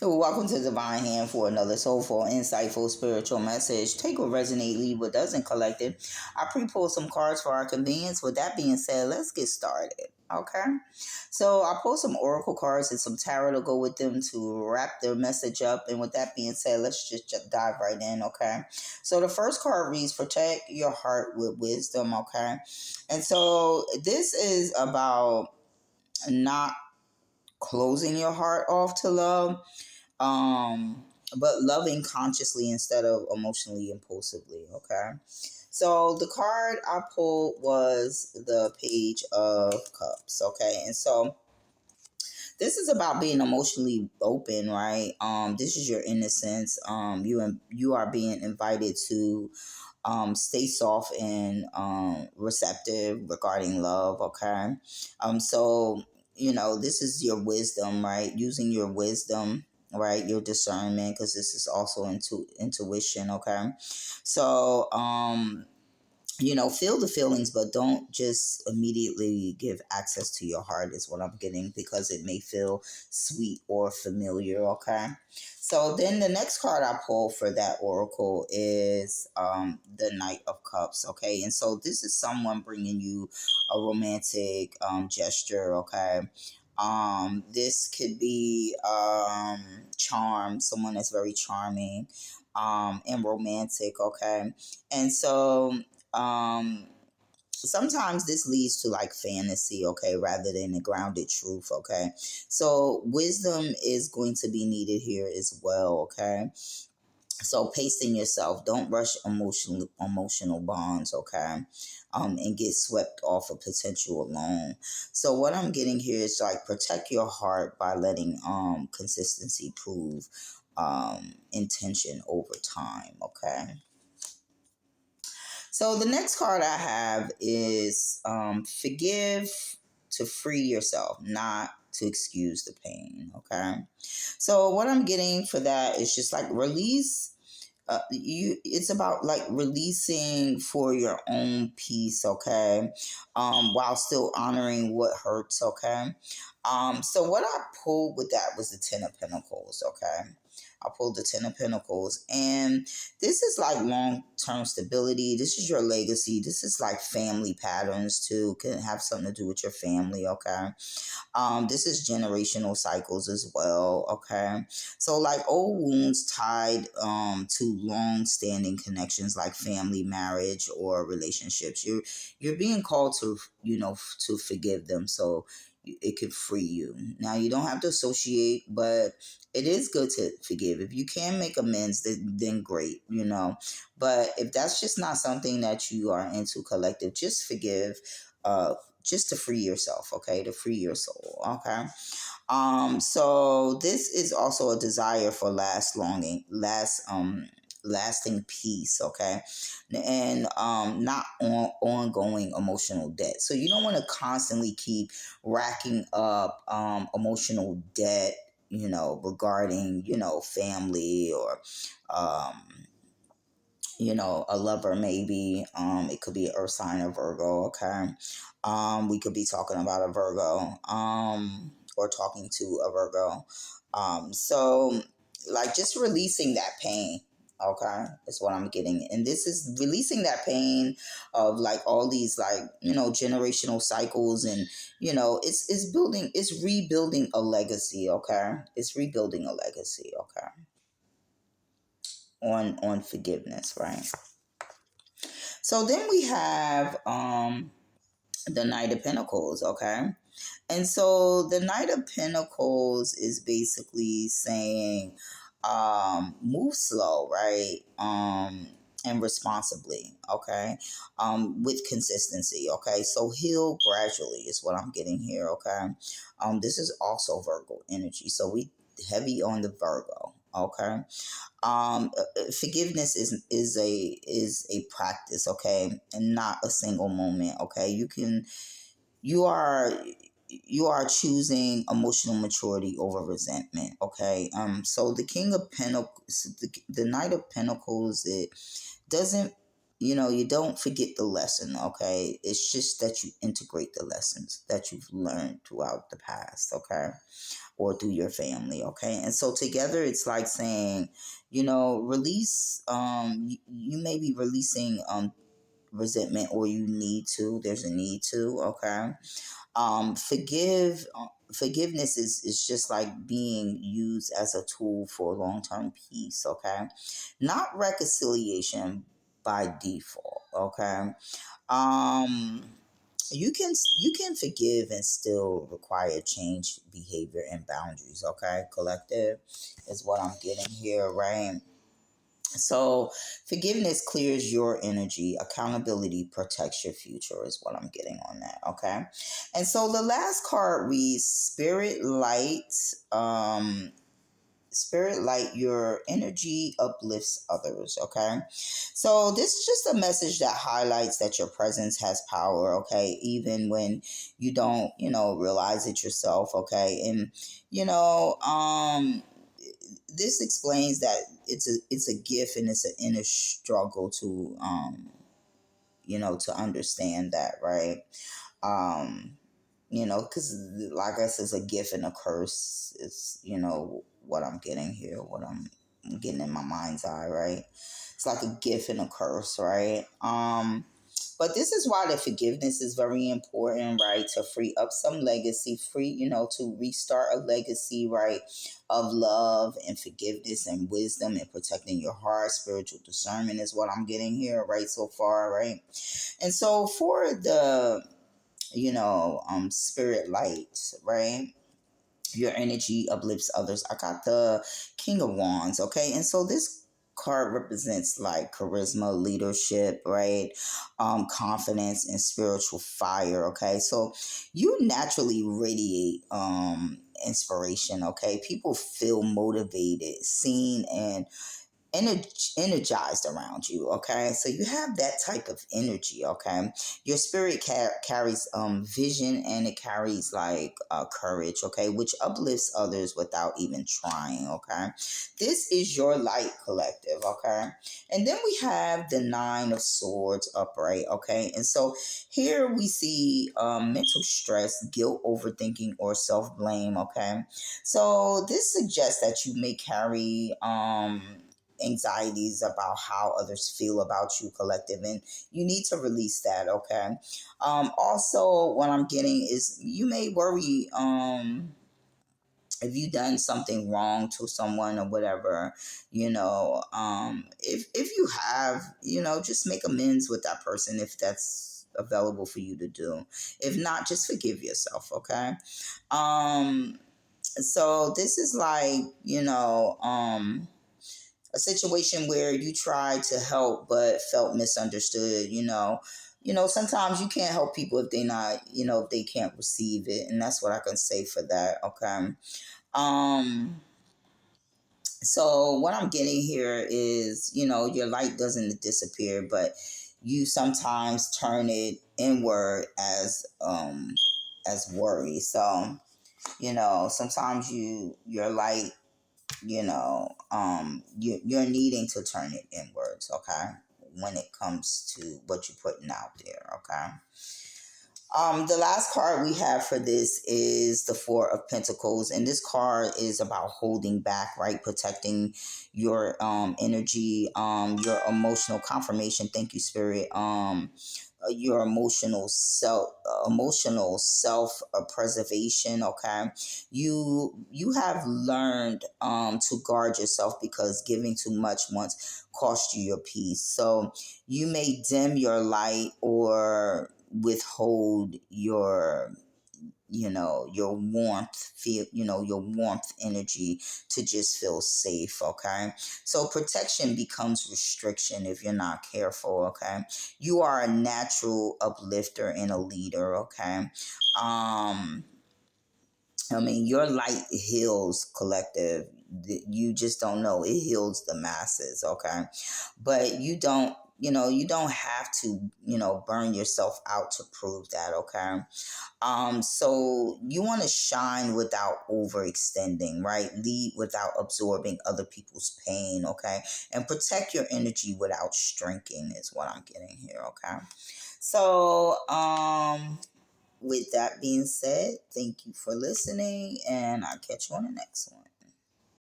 Welcome to Divine Hand for another soulful, insightful, spiritual message. Take what resonates, leave what doesn't, collect it. I pre-pulled some cards for our convenience. With that being said, let's get started. Okay, so I pulled some oracle cards and some tarot to go with them to wrap their message up. And with that being said, let's just dive right in. Okay, so the first card reads, "Protect your heart with wisdom." Okay, and so this is about not closing your heart off to love, um but loving consciously instead of emotionally impulsively. Okay, so the card I pulled was the Page of Cups. Okay, and so this is about being emotionally open, right? This is your innocence. You are being invited to stay soft and receptive regarding love. Okay, so this is your wisdom, right? Using your wisdom, right? Your discernment, because this is also intuition. Okay, so feel the feelings, but don't just immediately give access to your heart, is what I'm getting, because it may feel sweet or familiar. Okay. So then the next card I pull for that oracle is the Knight of Cups. Okay. And so this is someone bringing you a romantic gesture. Okay. This could be charm, someone that's very charming and romantic. Okay. And so um sometimes this leads to like fantasy, okay, rather than a grounded truth. Okay, so wisdom is going to be needed here as well. Okay, so pacing yourself, don't rush emotional bonds. Okay, and get swept off a potential alone. So what I'm getting here is like, protect your heart by letting consistency prove intention over time. Okay, so the next card I have is forgive to free yourself, not to excuse the pain. Okay. So what I'm getting for that is just like release. It's about like releasing for your own peace. Okay. While still honoring what hurts. Okay. So what I pulled with that was the Ten of Pentacles. Okay. I pulled the Ten of Pentacles, and this is like long term stability. This is your legacy. This is like family patterns too. Can have something to do with your family. Okay. This is generational cycles as well. Okay. So like old wounds tied to long standing connections like family, marriage, or relationships. You're being called to, to forgive them, so it could free you. Now you don't have to associate, but it is good to forgive. If you can make amends, then great, But if that's just not something that you are into, collective, just forgive. Just to free yourself, okay, to free your soul. Okay. So this is also a desire for lasting peace. Okay. And not ongoing emotional debt. So you don't want to constantly keep racking up emotional debt, regarding, family, or um a lover, maybe. It could be an earth sign or Virgo. Okay. We could be talking about a Virgo, or talking to a Virgo. So like just releasing that pain. Okay, is what I'm getting. And this is releasing that pain of like all these, like, generational cycles. And it's rebuilding a legacy. Okay, it's rebuilding a legacy. Okay, on forgiveness, right? So then we have the Knight of Pentacles. Okay, and so the Knight of Pentacles is basically saying move slow, right? And responsibly. Okay, with consistency. Okay, so heal gradually is what I'm getting here. Okay, this is also Virgo energy, so we heavy on the Virgo. Okay, forgiveness is a practice. Okay, and not a single moment. Okay, you are you are choosing emotional maturity over resentment. Okay, so the King of Pentacles, the Knight of Pentacles, it doesn't, you don't forget the lesson. Okay, it's just that you integrate the lessons that you've learned throughout the past. Okay, or through your family. Okay. And so together it's like saying, release, you may be releasing resentment, or you need to, there's a need to. Okay. Forgiveness is just like being used as a tool for long-term peace. Okay. Not reconciliation by default. Okay. um you can forgive and still require change behavior and boundaries. Okay, collective is what I'm getting here, right? So forgiveness clears your energy, accountability protects your future is what I'm getting on that. Okay. And so the last card reads spirit light. Spirit light, your energy uplifts others. Okay. So this is just a message that highlights that your presence has power. Okay. Even when you don't, realize it yourself. Okay. And, you know, this explains that it's a gift, and it's an inner struggle to, to understand that, right? Um, because like I said, it's a gift and a curse. It's, what I'm getting here, what I'm getting in my mind's eye, right? It's like a gift and a curse, right? But this is why the forgiveness is very important, right? To free up some legacy, to restart a legacy, right? Of love and forgiveness and wisdom and protecting your heart. Spiritual discernment is what I'm getting here, right? So far, right? And so for the spirit light, right? Your energy uplifts others. I got the King of Wands, okay? And so this card represents like charisma, leadership, right? Confidence and spiritual fire, okay? So you naturally radiate inspiration, okay? People feel motivated, seen, and energized around you. Okay, so you have that type of energy. Okay, your spirit carries vision, and it carries like courage. Okay, which uplifts others without even trying. Okay, this is your light, collective. Okay, and then we have the Nine of Swords upright. Okay, and so here we see mental stress, guilt, overthinking, or self blame. Okay, so this suggests that you may carry anxieties about how others feel about you, collective, and you need to release that. Okay. Also, what I'm getting is you may worry if you done something wrong to someone or whatever. If you have, just make amends with that person if that's available for you to do. If not, just forgive yourself. Okay. So this is like, a situation where you tried to help but felt misunderstood. Sometimes you can't help people if they not, if they can't receive it, and that's what I can say for that. Okay. um so what I'm getting here is, your light doesn't disappear, but you sometimes turn it inward as worry. So, sometimes your light, you're needing to turn it inwards. Okay, when it comes to what you're putting out there. Okay. The last card we have for this is the Four of Pentacles, and this card is about holding back, right? Protecting your energy, your emotional confirmation. Thank you, Spirit. Your emotional self preservation. Okay, you have learned to guard yourself, because giving too much once cost you your peace. So you may dim your light or withhold your warmth, feel, your warmth energy to just feel safe. Okay, so protection becomes restriction if you're not careful. Okay, you are a natural uplifter and a leader. Okay. Your light heals, collective. You just don't know. It heals the masses, okay? But you don't have to, burn yourself out to prove that, okay? So you want to shine without overextending, right? Lead without absorbing other people's pain, okay? And protect your energy without shrinking is what I'm getting here, okay? So, with that being said, thank you for listening, and I'll catch you on the next one.